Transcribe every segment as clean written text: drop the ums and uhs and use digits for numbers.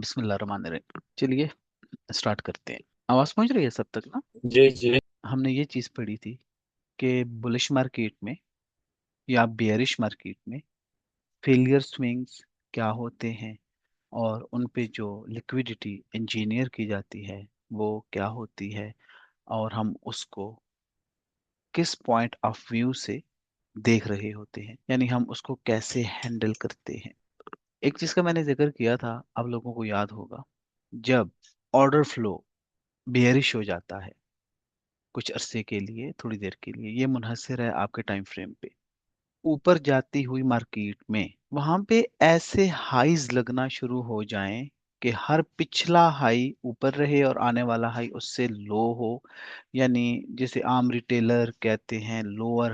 बिस्मिल्लाहिर्रहमानिर्रहीम। चलिए स्टार्ट करते हैं। आवाज पहुंच रही है सब तक ना? जी जी। हमने ये चीज पढ़ी थी कि बुलिश मार्केट में या बेयरिश मार्केट में फेलियर स्विंग्स क्या होते हैं, और उन पे जो लिक्विडिटी इंजीनियर की जाती है वो क्या होती है, और हम उसको किस पॉइंट ऑफ व्यू से देख रहे होते हैं, यानी हम उसको कैसे हैंडल करते हैं। एक चीज का मैंने जिक्र किया था, आप लोगों को याद होगा, जब ऑर्डर फ्लो बेयरिश हो जाता है कुछ अरसे के लिए, थोड़ी देर के लिए, ये मुनहसर है आपके टाइम फ्रेम पे। ऊपर जाती हुई मार्केट में वहां पे ऐसे हाईज लगना शुरू हो जाएं कि हर पिछला हाई ऊपर रहे और आने वाला हाई उससे लो हो, यानी जिसे आम रिटेलर कहते हैं लोअर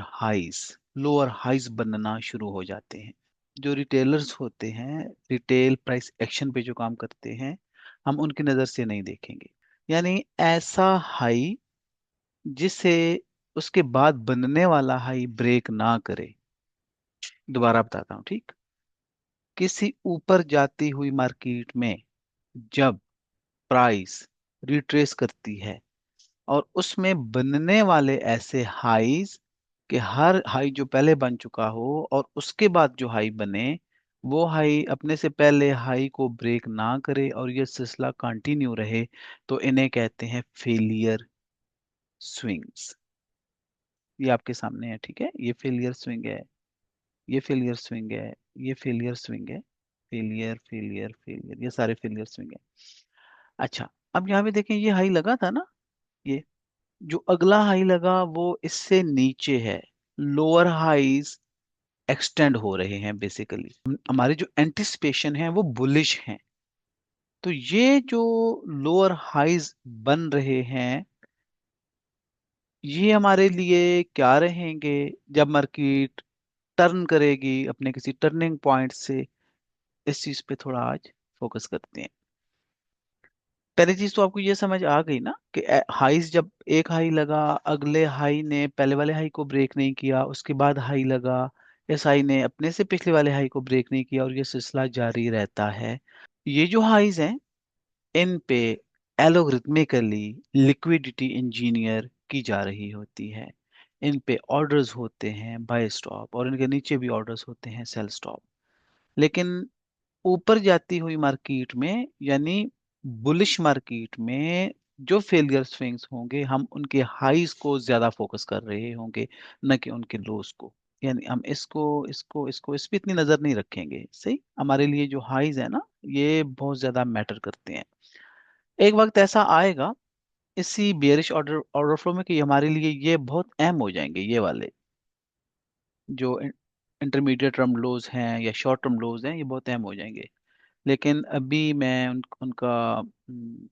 हाईज बनना शुरू हो जाते हैं। जो रिटेलर्स होते हैं, रिटेल प्राइस एक्शन पे जो काम करते हैं, हम उनकी नज़र से नहीं देखेंगे। यानी ऐसा हाई जिसे उसके बाद बनने वाला हाई ब्रेक ना करे। दोबारा बताता हूँ, ठीक। किसी ऊपर जाती हुई मार्केट में जब प्राइस रिट्रेस करती है और उसमें बनने वाले ऐसे हाईज कि हर हाई जो पहले बन चुका हो और उसके बाद जो हाई बने, वो हाई अपने से पहले हाई को ब्रेक ना करे और ये सिलसिला कंटिन्यू रहे, तो इन्हें कहते हैं फेलियर स्विंग्स। ये आपके सामने है, ठीक है। ये फेलियर स्विंग है, ये फेलियर स्विंग है, ये फेलियर स्विंग है। फेलियर फेलियर फेलियर, ये सारे फेलियर स्विंग है। अच्छा, अब यहाँ पे देखें, ये हाई लगा था ना, ये जो अगला हाई लगा वो इससे नीचे है। लोअर हाईज एक्सटेंड हो रहे हैं बेसिकली, हमारी जो एंटिसिपेशन है वो बुलिश है। तो ये जो लोअर हाईज बन रहे हैं, ये हमारे लिए क्या रहेंगे जब मार्केट टर्न करेगी अपने किसी टर्निंग पॉइंट से। इस चीज पे थोड़ा आज फोकस करते हैं। पहली चीज तो आपको ये समझ आ गई ना कि हाईज, जब एक हाई लगा, अगले हाई ने पहले वाले हाई को ब्रेक नहीं किया, उसके बाद हाई लगा, इस हाई ने अपने से पिछले वाले हाई को ब्रेक नहीं किया, और ये सिलसिला जारी रहता है। ये जो हाईज हैं, इन पे एलोग्रिथमिकली लिक्विडिटी इंजीनियर की जा रही होती है। इन पे ऑर्डर्स होते हैं बाय स्टॉप, और इनके नीचे भी ऑर्डर्स होते हैं सेल स्टॉप। लेकिन ऊपर जाती हुई मार्केट में, यानी बुलिश मार्केट में, जो फेलियर स्विंग्स होंगे हम उनके हाईज को ज्यादा फोकस कर रहे होंगे, न कि उनके लोस को। यानी हम इसको इसको इसको इस पे इतनी नजर नहीं रखेंगे। सही, हमारे लिए जो हाईज है ना, ये बहुत ज्यादा मैटर करते हैं। एक वक्त ऐसा आएगा इसी बेयरिश ऑर्डर ऑर्डर फ्लो में कि हमारे लिए ये बहुत अहम हो जाएंगे, ये वाले जो इंटरमीडिएट टर्म लोज हैं या शॉर्ट टर्म लोज हैं, ये बहुत अहम हो जाएंगे। लेकिन अभी मैं उनका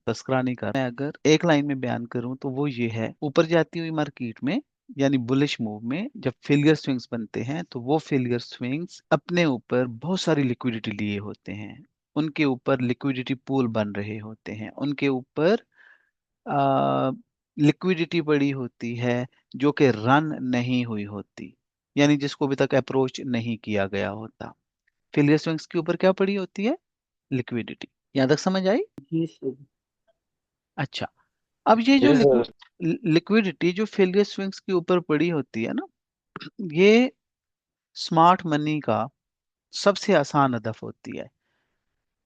तस्करा नहीं कर रहा। मैं अगर एक लाइन में बयान करूं तो वो ये है, ऊपर जाती हुई मार्केट में यानी बुलिश मूव में जब फेलियर स्विंग्स बनते हैं, तो वो फेलियर स्विंग्स अपने ऊपर बहुत सारी लिक्विडिटी लिए होते हैं। उनके ऊपर लिक्विडिटी पूल बन रहे होते हैं, उनके ऊपर लिक्विडिटी पड़ी होती है जो कि रन नहीं हुई होती, यानी जिसको अभी तक अप्रोच नहीं किया गया होता। फेलियर स्विंग्स के ऊपर क्या पड़ी होती है? लिक्विडिटी। यहाँ तक समझ आई? जी सर। अच्छा, अब ये जो जी सर। लिक्विडिटी जो फेलियर स्विंग्स के ऊपर पड़ी होती है ना, ये स्मार्ट मनी का सबसे आसान हदफ होती है।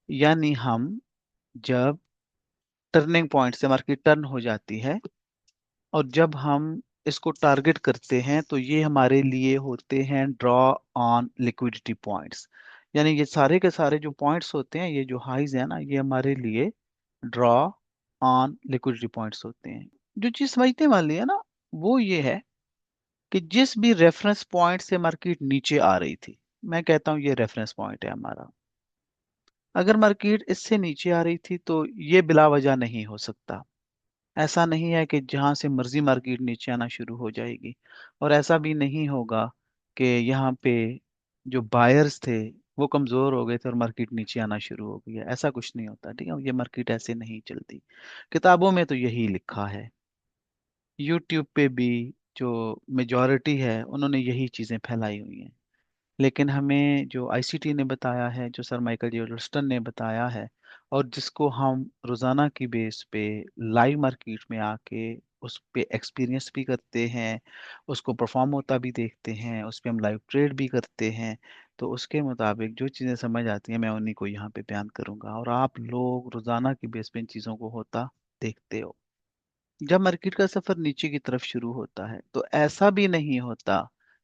यानी हम जब टर्निंग पॉइंट से मार्केट टर्न हो जाती है और जब हम इसको टारगेट करते हैं, तो ये हमारे लिए होते हैं ड्रॉ ऑन लिक्विडिटी पॉइंट्स। यानी ये सारे के सारे जो पॉइंट्स होते हैं, ये जो हाईज है ना, ये हमारे लिए ड्रॉ ऑन लिक्विडिटी पॉइंट्स होते हैं। जो चीज समझने वाली है ना, वो ये है कि जिस भी रेफरेंस पॉइंट से मार्केट नीचे आ रही थी, मैं कहता हूँ ये रेफरेंस पॉइंट है हमारा। अगर मार्केट इससे नीचे आ रही थी तो ये बिला वजह नहीं हो सकता। ऐसा नहीं है कि जहां से मर्जी मार्केट नीचे आना शुरू हो जाएगी, और ऐसा भी नहीं होगा कि यहाँ पे जो बायर्स थे वो कमजोर हो गए थे और मार्केट नीचे आना शुरू हो गई है। ऐसा कुछ नहीं होता, ठीक है। ये मार्केट ऐसे नहीं चलती। किताबों में तो यही लिखा है, यूट्यूब पे भी जो मेजॉरिटी है उन्होंने यही चीजें फैलाई हुई हैं। लेकिन हमें जो आईसीटी ने बताया है, जो सर माइकल जे ऑल्स्टन ने बताया है, और जिसको हम रोजाना की बेस पे लाइव मार्केट में आके उस पे एक्सपीरियंस भी करते हैं, उसको परफॉर्म होता भी देखते हैं, उस पे हम लाइव ट्रेड भी करते हैं। तो उसके मुताबिक जो चीज़ें समझ आती हैं मैं उन्हीं को यहाँ पे बयान करूंगा, और आप लोग रोजाना की बेस पे इन चीज़ों को होता देखते हो। जब मार्केट का सफर नीचे की तरफ शुरू होता है तो ऐसा भी नहीं होता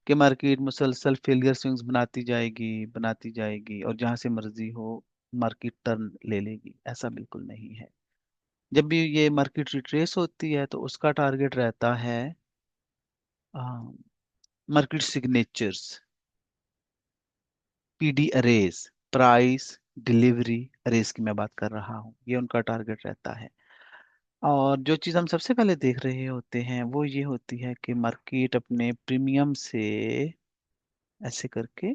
कि मार्केट मुसलसल फेलियर स्विंग्स बनाती जाएगी और जहां से मर्जी हो मार्केट टर्न ले लेगी, ऐसा बिल्कुल नहीं है। जब भी ये मार्केट रिट्रेस होती है तो उसका टारगेट रहता है market signatures, PD arrays, price delivery arrays की मैं बात कर रहा हूँ, ये उनका टारगेट रहता है। और जो चीज़ हम सबसे पहले देख रहे होते हैं वो ये होती है कि मार्केट अपने प्रीमियम से ऐसे करके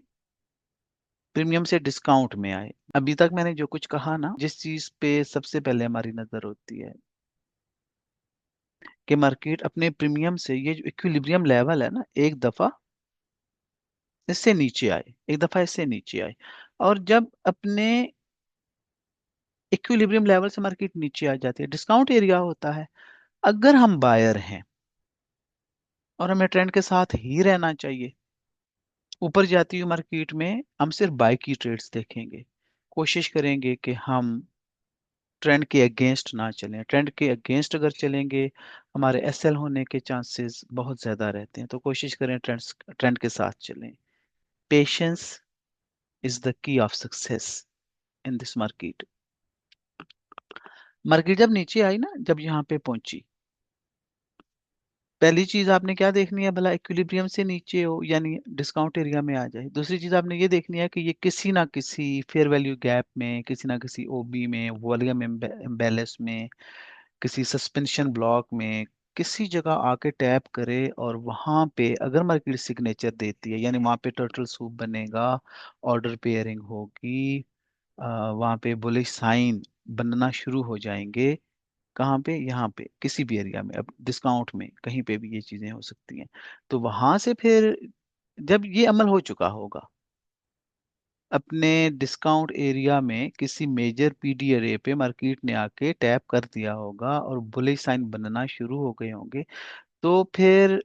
प्रीमियम से डिस्काउंट में आए। अभी तक मैंने जो कुछ कहा ना, जिस चीज़ पे सबसे पहले हमारी नज़र होती है कि मार्केट अपने प्रीमियम से, ये जो इक्विलिब्रियम लेवल है ना, एक दफ़ा इससे नीचे आए, एक दफ़ा इससे नीचे आए। और जब अपने इक्विलिब्रियम लेवल से मार्केट नीचे आ जाती है, डिस्काउंट एरिया होता है। अगर हम बायर हैं और हमें ट्रेंड के साथ ही रहना चाहिए, ऊपर जाती हुई मार्केट में हम सिर्फ बाय की ट्रेड्स देखेंगे, कोशिश करेंगे कि हम ट्रेंड के अगेंस्ट ना चलें। ट्रेंड के अगेंस्ट अगर चलेंगे हमारे एसएल होने के चांसेस बहुत ज़्यादा रहते हैं, तो कोशिश करें ट्रेंड के साथ चलें। Patience is the key of success in this market. Market जब नीचे आई ना, जब यहाँ पे पहुंची, पहली चीज आपने क्या देखनी है, भला इक्विलिब्रियम से नीचे हो यानी डिस्काउंट एरिया में आ जाए। दूसरी चीज आपने ये देखनी है कि ये किसी ना किसी फेयर वैल्यू गैप में, किसी ना किसी ओबी में, वॉल्यूम इम्बैलेंस में, किसी सस्पेंशन ब्लॉक में, किसी जगह आके टैप करे और वहां पे अगर मार्केट सिग्नेचर देती है यानी वहां पे टर्टल सूप बनेगा, ऑर्डर पेयरिंग होगी, वहां पे बुलिश साइन बनना शुरू हो जाएंगे। कहाँ पे, यहाँ पे किसी भी एरिया में, अब डिस्काउंट में कहीं पे भी ये चीजें हो सकती हैं। तो वहां से फिर जब ये अमल हो चुका होगा, अपने डिस्काउंट एरिया में किसी मेजर पीडी एरे पे मार्केट ने आके टैप कर दिया होगा और बुलिश साइन बनना शुरू हो गए होंगे, तो फिर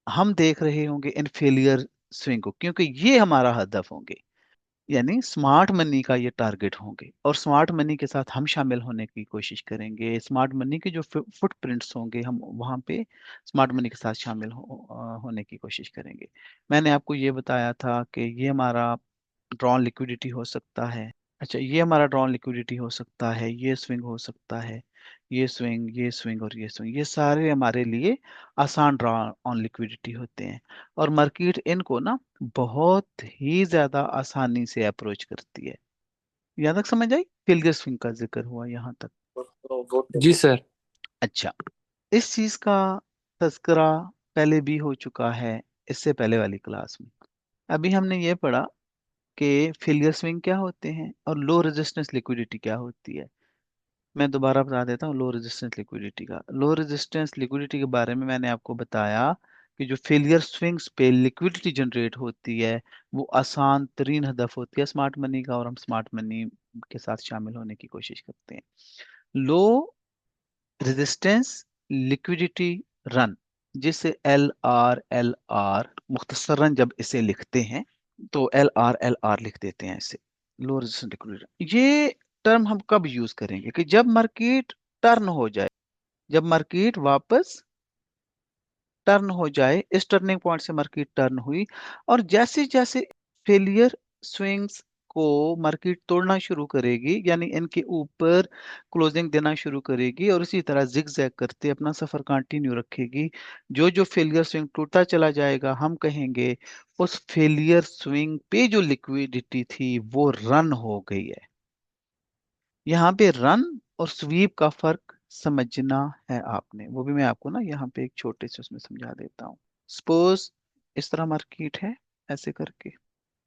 हम देख रहे होंगे इन फेलियर स्विंग को, क्योंकि ये हमारा हदफ होंगे, यानी स्मार्ट मनी का ये टारगेट होंगे। और स्मार्ट मनी के साथ हम शामिल होने की कोशिश करेंगे। स्मार्ट मनी के जो फुटप्रिंट्स होंगे हम वहाँ पे स्मार्ट मनी के साथ शामिल होने की कोशिश करेंगे। मैंने आपको ये बताया था कि ये हमारा ड्रॉन लिक्विडिटी हो सकता है। अच्छा, ये हमारा ड्रॉन लिक्विडिटी हो सकता है, ये स्विंग हो सकता है, ये स्विंग, ये स्विंग और ये स्विंग, ये सारे हमारे लिए आसान ड्रॉ ऑन लिक्विडिटी होते हैं। और मार्केट इनको ना बहुत ही ज्यादा आसानी से अप्रोच करती है। यहाँ तक समझ आई? फिल्गर स्विंग का जिक्र हुआ यहाँ तक। जी सर। अच्छा, इस चीज का तज़किरा पहले भी हो चुका है इससे पहले वाली क्लास में। अभी हमने ये पढ़ा कि फेलियर स्विंग क्या होते हैं और लो रेजिस्टेंस लिक्विडिटी क्या होती है। मैं दोबारा बता देता हूँ लो रेजिस्टेंस लिक्विडिटी का। लो रेजिस्टेंस लिक्विडिटी के बारे में मैंने आपको बताया कि जो फेलियर स्विंग्स पे लिक्विडिटी जनरेट होती है वो आसान तरीन हदफ होती है स्मार्ट मनी का, और हम स्मार्ट मनी के साथ शामिल होने की कोशिश करते हैं। लो रेजिस्टेंस लिक्विडिटी रन, जिसे LRLR मुख्तसरन जब इसे लिखते हैं तो LRLR लिख देते हैं इसे, लो रेजिस्टेंस लिक्विडिटी। ये टर्म हम कब यूज करेंगे कि जब मार्केट टर्न हो जाए, जब मार्केट वापस टर्न हो जाए, इस टर्निंग पॉइंट से मार्केट टर्न हुई और जैसे जैसे फेलियर स्विंग्स को मार्केट तोड़ना शुरू करेगी, यानी इनके ऊपर क्लोजिंग देना शुरू करेगी और इसी तरह जिग जैग करते अपना सफर कंटिन्यू रखेगी। जो जो फेलियर स्विंग टूटता चला जाएगा हम कहेंगे उस फेलियर स्विंग पे जो लिक्विडिटी थी वो रन हो गई है। यहाँ पे रन और स्वीप का फर्क समझना है आपने, वो भी मैं आपको ना यहाँ पे एक छोटे से उसमें समझा देता हूँ। सपोज इस तरह मार्केट है ऐसे करके,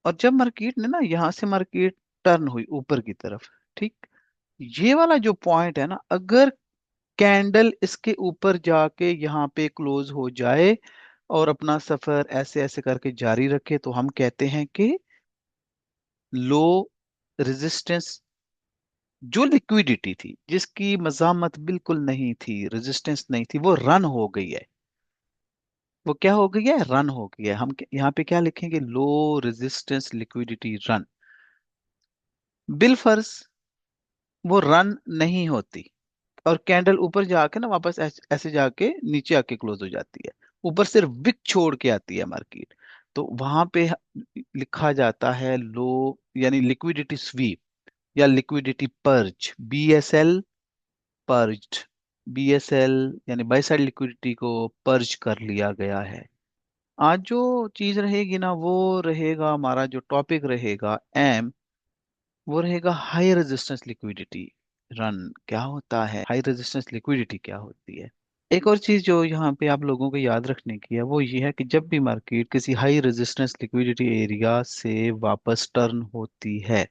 और जब मार्केट ने ना यहाँ से मार्केट टर्न हुई ऊपर की तरफ, ठीक, ये वाला जो पॉइंट है ना, अगर कैंडल इसके ऊपर जाके यहाँ पे क्लोज हो जाए और अपना सफर ऐसे ऐसे करके जारी रखे तो हम कहते हैं कि लो रेजिस्टेंस जो लिक्विडिटी थी जिसकी मज़ामत बिल्कुल नहीं थी, रेजिस्टेंस नहीं थी, वो रन हो गई है। वो क्या हो गई है? रन हो गई है। यहाँ पे क्या लिखेंगे? Low resistance liquidity run. बिलफर्स वो रन नहीं होती, और कैंडल ऊपर जाके ना वापस ऐसे जाके नीचे आके क्लोज हो जाती है। ऊपर सिर्फ विक छोड़ के आती है मार्केट। तो वहां पे लिखा जाता है लो, यानी लिक्विडिटी स्वीप या लिक्विडिटी पर्ज, बीएसएल पर्ज्ड। बीएसएल यानी बाय साइड लिक्विडिटी को पर्ज कर लिया गया है। आज जो चीज रहेगी ना, वो रहेगा हमारा जो टॉपिक रहेगा एम, वो रहेगा हाई रेजिस्टेंस लिक्विडिटी रन। क्या होता है हाई रेजिस्टेंस लिक्विडिटी? क्या होती है? एक और चीज जो यहाँ पे आप लोगों को याद रखने की है वो ये है कि जब भी मार्केट किसी हाई रेजिस्टेंस लिक्विडिटी एरिया से वापस टर्न होती है,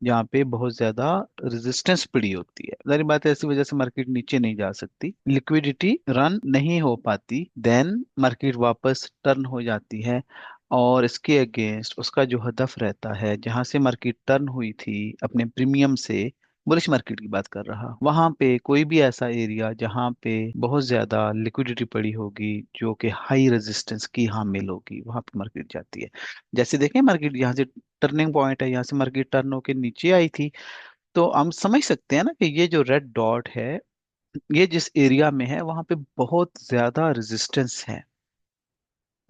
जहाँ पे बहुत ज्यादा रेजिस्टेंस पड़ी होती है, जारी बात है ऐसी वजह से मार्केट नीचे नहीं जा सकती, लिक्विडिटी रन नहीं हो पाती, देन मार्केट वापस टर्न हो जाती है। और इसके अगेंस्ट उसका जो हदफ रहता है, जहां से मार्केट टर्न हुई थी अपने प्रीमियम से, बुलिश मार्केट की बात कर रहा, वहां पे कोई भी ऐसा एरिया जहां पे बहुत ज्यादा लिक्विडिटी पड़ी होगी, जो कि हाई रेजिस्टेंस की हामिल होगी, वहां पे मार्केट जाती है। जैसे देखें मार्केट यहाँ से टर्निंग पॉइंट है, यहाँ से मार्केट टर्न होके नीचे आई थी, तो हम समझ सकते हैं ना कि ये जो रेड डॉट है, ये जिस एरिया में है वहां पे बहुत ज्यादा रेजिस्टेंस है,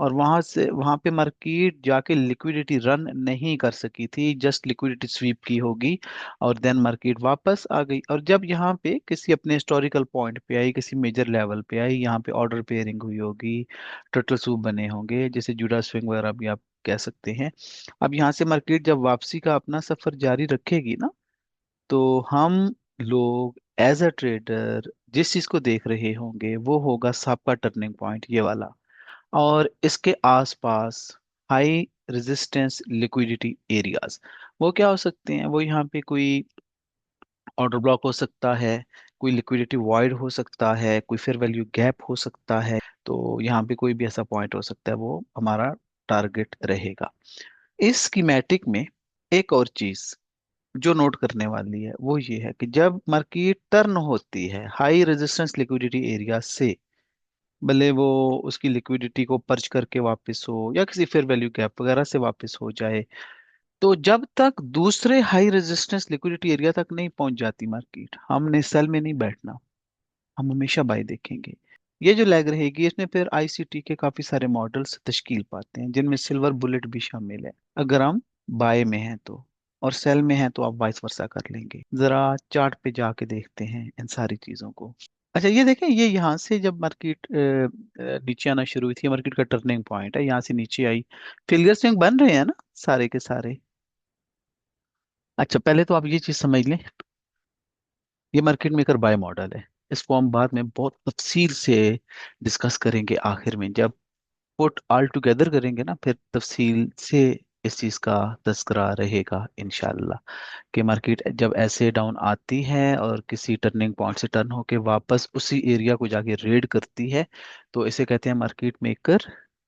और वहां से वहां पे मार्केट जाके लिक्विडिटी रन नहीं कर सकी थी, जस्ट लिक्विडिटी स्वीप की होगी, और देन मार्केट वापस आ गई। और जब यहाँ पे किसी अपने हिस्टोरिकल पॉइंट पे आई, किसी मेजर लेवल पे आई, यहाँ पे ऑर्डर पेयरिंग हुई होगी, टर्टल सूप बने होंगे, जैसे जुड़ा स्विंग वगैरह भी आप कह सकते हैं। अब यहाँ से मार्केट जब वापसी का अपना सफर जारी रखेगी ना, तो हम लोग एज अ ट्रेडर जिस चीज को देख रहे होंगे वो होगा सबका टर्निंग पॉइंट, ये वाला। और इसके आसपास हाई रेजिस्टेंस लिक्विडिटी एरियाज, वो क्या हो सकते हैं? वो यहाँ पे कोई ऑर्डर ब्लॉक हो सकता है, कोई लिक्विडिटी वॉइड हो सकता है, कोई फेयर वैल्यू गैप हो सकता है। तो यहाँ पे कोई भी ऐसा पॉइंट हो सकता है, वो हमारा टारगेट रहेगा। इस स्कीमेटिक में एक और चीज जो नोट करने वाली है वो ये है कि जब मार्केट टर्न होती है हाई रेजिस्टेंस लिक्विडिटी एरिया से, भले वो उसकी लिक्विडिटी को पर्च करके वापस हो या किसी फेयर वैल्यू गैप वगैरह से वापस हो जाए, तो जब तक दूसरे हाई रेजिस्टेंस लिक्विडिटी एरिया तक नहीं पहुंच जाती मार्केट, हमने सेल में नहीं बैठना, हम हमेशा बाय देखेंगे। ये जो लैग रहेगी, इसमें फिर आईसीटी के काफी सारे मॉडल्स तश्कील पाते हैं, जिनमें सिल्वर बुलेट भी शामिल है। अगर हम बाय में हैं तो, और सेल में हैं तो आप वाइस वर्सा कर लेंगे। जरा चार्ट पे जाके देखते हैं इन सारी चीजों को। अच्छा ये देखें, ये यहाँ से जब मार्केट नीचे आना शुरू हुई थी, मार्केट का टर्निंग पॉइंट है, यहाँ से नीचे आई, फिल्गर स्विंग बन रहे हैं ना सारे के सारे। अच्छा पहले तो आप ये चीज समझ लें, ये मार्केट मेकर बाय मॉडल है। इसको हम बाद में बहुत तफसील से डिस्कस करेंगे, आखिर में जब पुट ऑल टुगेदर करेंगे ना, फिर तफसील से इस चीज़ का तस्करा रहेगा इंशाल्लाह, कि मार्केट जब ऐसे डाउन आती है और किसी टर्निंग पॉइंट से टर्न होके वापस उसी एरिया को जाके रेड करती है, तो इसे कहते हैं market maker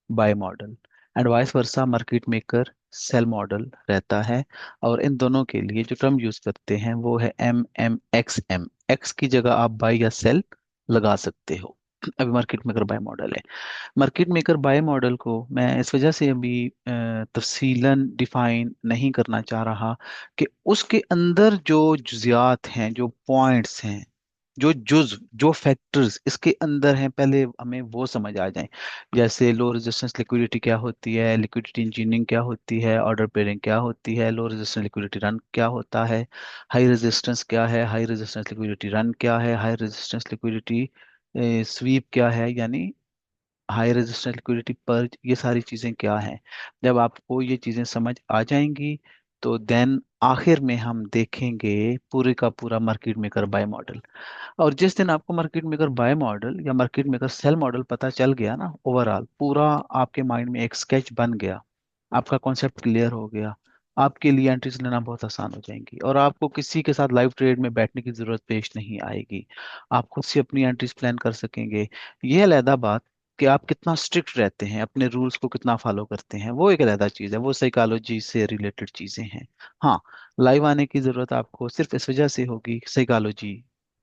buy model, and vice versa market maker sell model रहता है। और इन दोनों के लिए जो टर्म यूज करते हैं वो है एम, एक्स की जगह आप बाय या सेल लगा सकते हो। अभी मार्केट मेकर बाय मॉडल है। मार्केट मेकर बाय मॉडल को मैं इस वजह से अभी तफसीलन डिफाइन नहीं करना चाह रहा कि उसके अंदर जो जुजियात हैं, जो पॉइंट्स हैं, जो फैक्टर्स इसके अंदर हैं, पहले हमें वो समझ आ जाएं। जैसे लो रेजिस्टेंस लिक्विडिटी क्या होती है, लिक्विडिटी इंजीनियरिंग क्या होती है, ऑर्डर पेयरिंग क्या होती है, लो रेजिस्टेंस लिक्विडिटी रन क्या होता है, हाई रेजिस्टेंस क्या है, हाई रेजिस्टेंस लिक्विडिटी रन क्या है, हाई रेजिस्टेंस लिक्विडिटी स्वीप क्या है, यानी हाई रेजिस्टेंस लिक्विडिटी पर, ये सारी चीज़ें क्या हैं। जब आपको ये चीज़ें समझ आ जाएंगी, तो देन आखिर में हम देखेंगे पूरे का पूरा मार्केट मेकर बाय मॉडल। और जिस दिन आपको मार्केट मेकर बाय मॉडल या मार्केट मेकर सेल मॉडल पता चल गया ना, ओवरऑल पूरा आपके माइंड में एक स्केच बन गया, आपका कॉन्सेप्ट क्लियर हो गया, आपके लिए एंट्रीज लेना बहुत आसान हो जाएंगी, और आपको किसी के साथ लाइव ट्रेड में बैठने की जरूरत पेश नहीं आएगी। आप खुद से अपनी एंट्रीज प्लान कर सकेंगे। ये अलहदा बात। कि आप कितना स्ट्रिक्ट रहते हैं, अपने रूल्स को कितना फॉलो करते हैं, वो एक अलग चीज़ है, वो साइकोलॉजी से रिलेटेड चीज़ें हैं। हाँ, लाइव आने की ज़रूरत आपको सिर्फ इस वजह से होगी, साइकोलॉजी,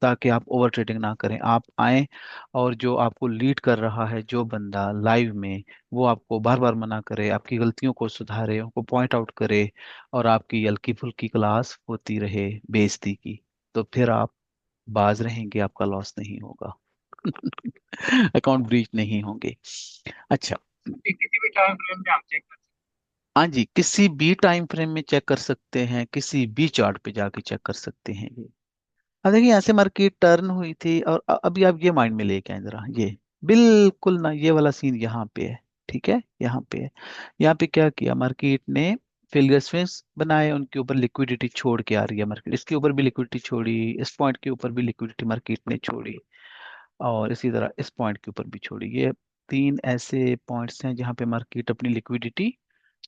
ताकि आप ओवर ट्रेडिंग ना करें। आप आए और जो आपको लीड कर रहा है जो बंदा लाइव में, वो आपको बार बार मना करे, आपकी गलतियों को सुधारे, उनको पॉइंट आउट करे, और आपकी हल्की फुल्की क्लास होती रहे बेइज्जती की, तो फिर आप बाज रहेंगे, आपका लॉस नहीं होगा। अकाउंट ब्रीच नहीं होंगे। अच्छा। किसी भी टाइम फ्रेम में आप चेक कर हाँ जी, किसी भी टाइम फ्रेम में चेक कर सकते हैं, किसी भी चार्ट पे जाके चेक कर सकते हैं ये। अब देखिए, यहाँ से मार्केट टर्न हुई थी, और अभी आप ये माइंड में लेके आए जरा, ये बिल्कुल ना ये वाला सीन यहाँ पे है। ठीक है, यहाँ पे है। यहाँ पे क्या किया मार्केट ने, फेलियर स्विंग्स बनाए, उनके ऊपर लिक्विडिटी छोड़ के आ रही है मार्केट, इसके ऊपर भी लिक्विडिटी छोड़ी, इस पॉइंट के ऊपर भी लिक्विडिटी मार्केट ने छोड़ी, और इसी तरह इस पॉइंट के ऊपर भी छोड़ी। ये तीन ऐसे पॉइंट्स हैं जहां पे मार्केट अपनी लिक्विडिटी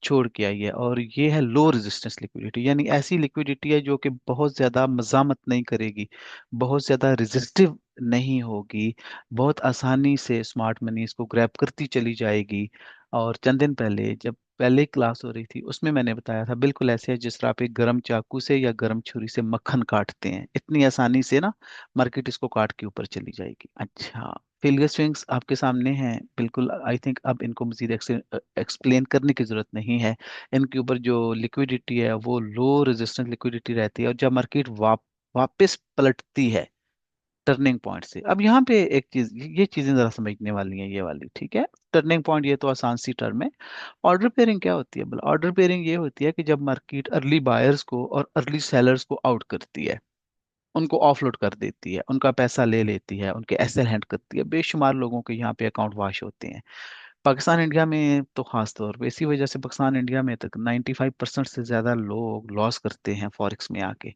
छोड़ के आई है, और ये है लो रेजिस्टेंस लिक्विडिटी, यानी ऐसी लिक्विडिटी है जो कि बहुत ज्यादा मजामत नहीं करेगी, बहुत ज्यादा रेजिस्टिव नहीं होगी, बहुत आसानी से स्मार्ट मनी इसको ग्रैब करती चली जाएगी। और चंद दिन पहले जब पहले क्लास हो रही थी, उसमें मैंने बताया था बिल्कुल ऐसे है जिस तरह आप एक गर्म चाकू से या गर्म छुरी से मक्खन काटते हैं, इतनी आसानी से ना मार्केट इसको काट के ऊपर चली जाएगी। अच्छा, फेलियर स्विंग्स आपके सामने हैं बिल्कुल, आई थिंक अब इनको मजीद एक्सप्लेन करने की जरूरत नहीं है। इनके ऊपर जो लिक्विडिटी है वो लो रेजिस्टेंस लिक्विडिटी रहती है, और जब मार्केट वापस पलटती है टर्निंग पॉइंट से। अब यहाँ पे एक चीज, ये चीजें जरा समझने वाली हैं ये वाली, ठीक है। टर्निंग पॉइंट ये तो आसान सी टर्म है। ऑर्डर पेयरिंग क्या होती है? बोला, ऑर्डर पेयरिंग ये होती है कि जब मार्केट अर्ली बायर्स को और अर्ली सेलर्स को आउट करती है, उनको ऑफलोड कर देती है, उनका पैसा ले लेती है, उनके एसएल हैंड करती है, बेशुमार लोगों के यहाँ पे अकाउंट वाश होते हैं। पाकिस्तान इंडिया में तो खास तौर पे इसी वजह से पाकिस्तान इंडिया में तक 95% से ज्यादा लोग लॉस करते हैं फॉरेक्स में आके,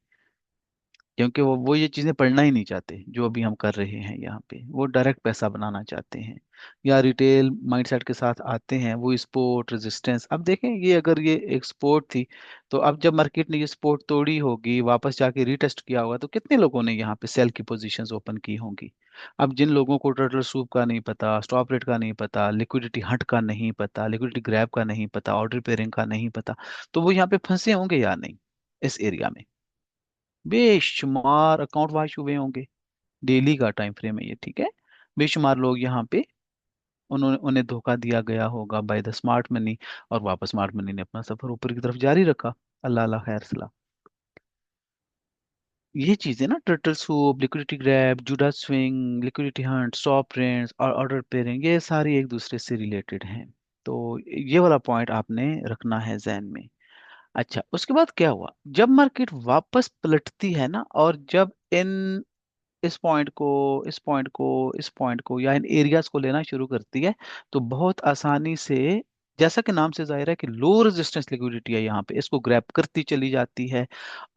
क्योंकि वो ये चीजें पढ़ना ही नहीं चाहते जो अभी हम कर रहे हैं यहाँ पे। वो डायरेक्ट पैसा बनाना चाहते हैं, या रिटेल माइंडसेट के साथ आते हैं, वो स्पोर्ट रेजिस्टेंस। अब देखें, ये अगर ये एक स्पोर्ट थी, तो अब जब मार्केट ने ये स्पोर्ट तोड़ी होगी, वापस जाके रीटेस्ट किया होगा, तो कितने लोगों ने यहाँ पे सेल की पोजीशंस ओपन की होंगी। अब जिन लोगों को टर्टल सूप का नहीं पता, स्टॉप रेट का नहीं पता, लिक्विडिटी हट का नहीं पता, लिक्विडिटी ग्रैब का नहीं पता, ऑर्डर पेयरिंग का नहीं पता, तो वो यहाँ पे फंसे होंगे या नहीं इस एरिया में। बेशुमार अकाउंट वॉश हुए होंगे, डेली का टाइम फ्रेम है ये, ठीक है। बेशुमार लोग यहाँ पे, उन्होंने उन्हें धोखा दिया गया होगा बाय द स्मार्ट मनी, और वापस स्मार्ट मनी ने अपना सफर ऊपर की तरफ जारी रखा। अल्लाह अल्लाह खैर सलाह। ये चीजें ना, turtle soup, liquidity grab, Judas swing, liquidity hunt, stop range और ऑर्डर पेयरिंग, ये सारी एक दूसरे से रिलेटेड हैं। तो ये वाला पॉइंट आपने रखना है जहन में। अच्छा, उसके बाद क्या हुआ, जब मार्केट वापस पलटती है ना, और जब इन इस पॉइंट को, इस पॉइंट को, इस पॉइंट को, या इन एरियाज को लेना शुरू करती है, तो बहुत आसानी से, जैसा कि नाम से जाहिर है कि लो रेजिस्टेंस लिक्विडिटी है यहाँ पे, इसको ग्रैब करती चली जाती है।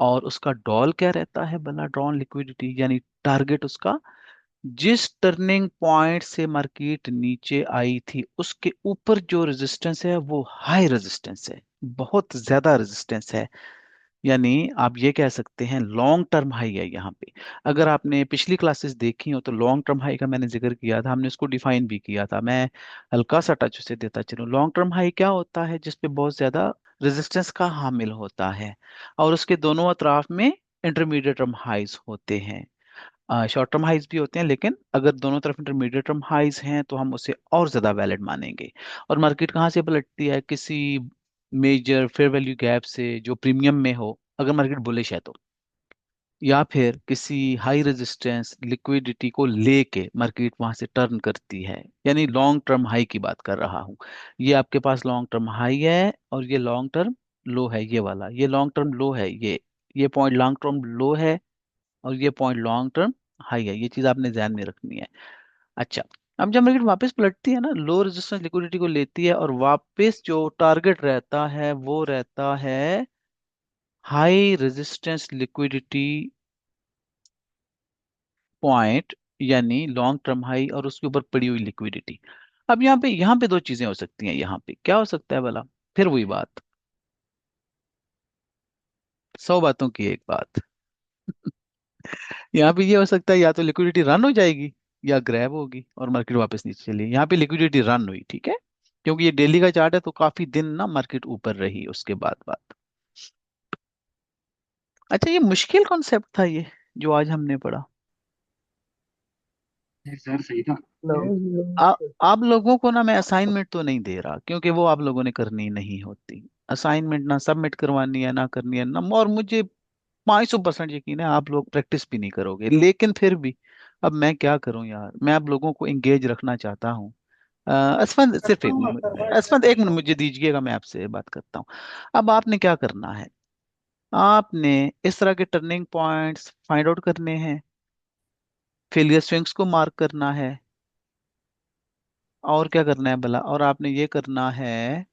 और उसका डॉल क्या रहता है भला? ड्रॉन लिक्विडिटी, यानी टारगेट उसका, जिस टर्निंग पॉइंट से मार्केट नीचे आई थी उसके ऊपर जो रेजिस्टेंस है वो हाई रेजिस्टेंस है, बहुत ज्यादा रेजिस्टेंस है। यानी आप ये कह सकते हैं लॉन्ग टर्म हाई है यहाँ पे। अगर आपने पिछली क्लासेस देखी हो तो लॉन्ग टर्म हाई का मैंने जिक्र किया था, हमने उसको डिफाइन भी किया था। मैं हल्का सा टच उसे देता चलूं। लॉन्ग टर्म हाई क्या होता है? जिसपे बहुत ज्यादा रेजिस्टेंस का हामिल होता है, और उसके दोनों अतराफ में इंटरमीडिएट टर्म हाइज होते हैं। शॉर्ट टर्म हाइज भी होते हैं, लेकिन अगर दोनों तरफ इंटरमीडिएट टर्म हाइज हैं तो हम उसे और ज्यादा वैलिड मानेंगे। और मार्केट कहाँ से पलटती है? किसी मेजर फेयर वैल्यू गैप से जो प्रीमियम में हो, अगर मार्केट बुलिश है तो, या फिर किसी हाई रेजिस्टेंस लिक्विडिटी को लेके मार्केट वहां से टर्न करती है। यानी लॉन्ग टर्म हाई की बात कर रहा हूं। ये आपके पास लॉन्ग टर्म हाई है, और ये लॉन्ग टर्म लो है, ये वाला, ये लॉन्ग टर्म लो है, ये पॉइंट लॉन्ग टर्म लो है, और ये पॉइंट लॉन्ग टर्म हाई है। ये चीज आपने ध्यान में रखनी है। अच्छा, अब जब मार्केट वापस पलटती है ना, लो रेजिस्टेंस लिक्विडिटी को लेती है, और वापस जो टारगेट रहता है वो रहता है हाई रेजिस्टेंस लिक्विडिटी पॉइंट, यानी लॉन्ग टर्म हाई और उसके ऊपर पड़ी हुई लिक्विडिटी। अब यहाँ पे दो चीजें हो सकती हैं। यहाँ पे क्या हो सकता है भला? फिर वही बात, 100 बातों की एक बात। यहाँ पे ये हो सकता है, या तो लिक्विडिटी रन हो जाएगी, या ग्रैब होगी और मार्केट वापस नीचे चली। यहाँ पे लिक्विडिटी रन हुई, ठीक है, क्योंकि ये डेली का चार्ट है तो काफी दिन ना मार्केट ऊपर रही उसके बाद बात। अच्छा, ये मुश्किल कॉन्सेप्ट था ये जो आज हमने पढ़ा। नहीं सर, सही था। आ, आप लोगों को ना मैं असाइनमेंट तो नहीं दे रहा, क्योंकि वो आप लोगों ने करनी नहीं होती। असाइनमेंट ना सबमिट करवानी है ना करनी है ना, और मुझे 500% यकीन है आप लोग प्रैक्टिस भी नहीं करोगे, लेकिन फिर भी अब मैं क्या करूं यार, मैं आप लोगों को एंगेज रखना चाहता हूँ। असफंद सिर्फ एक मिनट, असफंद एक मिनट मुझे दीजिएगा, मैं आपसे बात करता हूँ। अब आपने क्या करना है, आपने इस तरह के टर्निंग पॉइंट्स फाइंड आउट करने हैं, फेलियर स्विंग्स को मार्क करना है, और क्या करना है भला, और आपने ये करना है,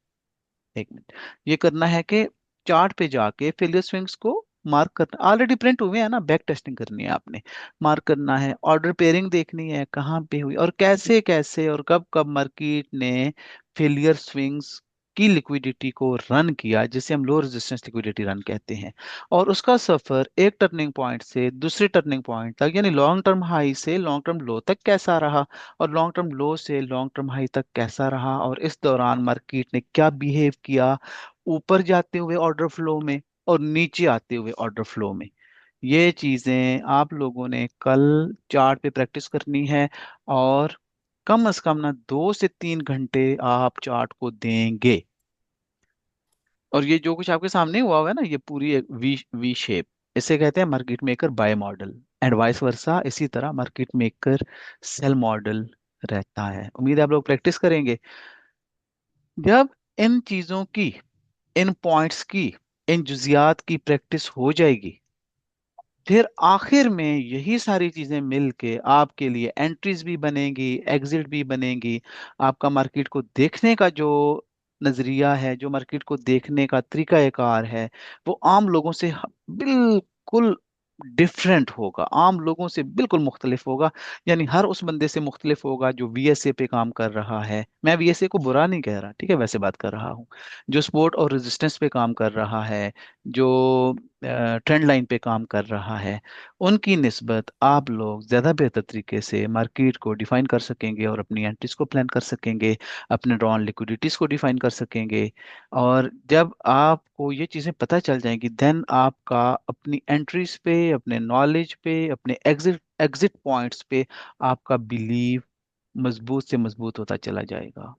एक मिनट, ये करना है कि चार्ट पे जाके फेलियर स्विंग्स को मार्क करना, ऑलरेडी प्रिंट हुए हैं ना, बैक टेस्टिंग करनी है आपने, मार्क करना है, ऑर्डर पेयरिंग देखनी है कहाँ पे हुई और कैसे कैसे और कब कब मार्केट ने फेलियर स्विंग्स की लिक्विडिटी को रन किया, जिसे हम लो रेजिस्टेंस लिक्विडिटी रन कहते हैं। और उसका सफर एक टर्निंग पॉइंट से दूसरे टर्निंग पॉइंट तक, यानी लॉन्ग टर्म हाई से लॉन्ग टर्म लो तक कैसा रहा, और लॉन्ग टर्म लो से लॉन्ग टर्म हाई तक कैसा रहा, और इस दौरान मार्केट ने क्या बिहेव किया, ऊपर जाते हुए ऑर्डर फ्लो में और नीचे आते हुए ऑर्डर फ्लो में। ये चीजें आप लोगों ने कल चार्ट पे प्रैक्टिस करनी है, और कम से कम ना 2 से 3 घंटे आप चार्ट को देंगे। और ये जो कुछ आपके सामने हुआ होगा ना, ये पूरी एक वी वी शेप, इसे कहते हैं market maker buy model, and vice versa, इसी तरह मार्केट मेकर सेल मॉडल रहता है। उम्मीद है आप लोग प्रैक्टिस करेंगे। जब इन चीजों की, इन पॉइंट्स की, इन जुजियात की प्रैक्टिस हो जाएगी, फिर आखिर में यही सारी चीजें मिल के आपके लिए एंट्रीज भी बनेंगी, एग्जिट भी बनेंगी। आपका मार्केट को देखने का जो नजरिया है, जो मार्केट को देखने का तरीकाकार है, वो आम लोगों से बिल्कुल डिफरेंट होगा, आम लोगों से बिल्कुल मुख्तलिफ होगा। यानी हर उस बंदे से मुख्तलिफ होगा जो वीएसए पे काम कर रहा है, मैं वीएसए को बुरा नहीं कह रहा, ठीक है, वैसे बात कर रहा हूँ, जो सपोर्ट और रेजिस्टेंस पे काम कर रहा है, जो ट्रेंड लाइन पे काम कर रहा है, उनकी निस्बत आप लोग ज़्यादा बेहतर तरीके से मार्केट को डिफाइन कर सकेंगे और अपनी एंट्रीज को प्लान कर सकेंगे, अपने ड्रॉन लिक्विडिटीज को डिफाइन कर सकेंगे। और जब आपको ये चीज़ें पता चल जाएंगी, देन आपका अपनी एंट्रीज पे, अपने नॉलेज पे, अपने एग्जिट एग्जिट पॉइंट्स पे आपका बिलीव मजबूत से मजबूत होता चला जाएगा।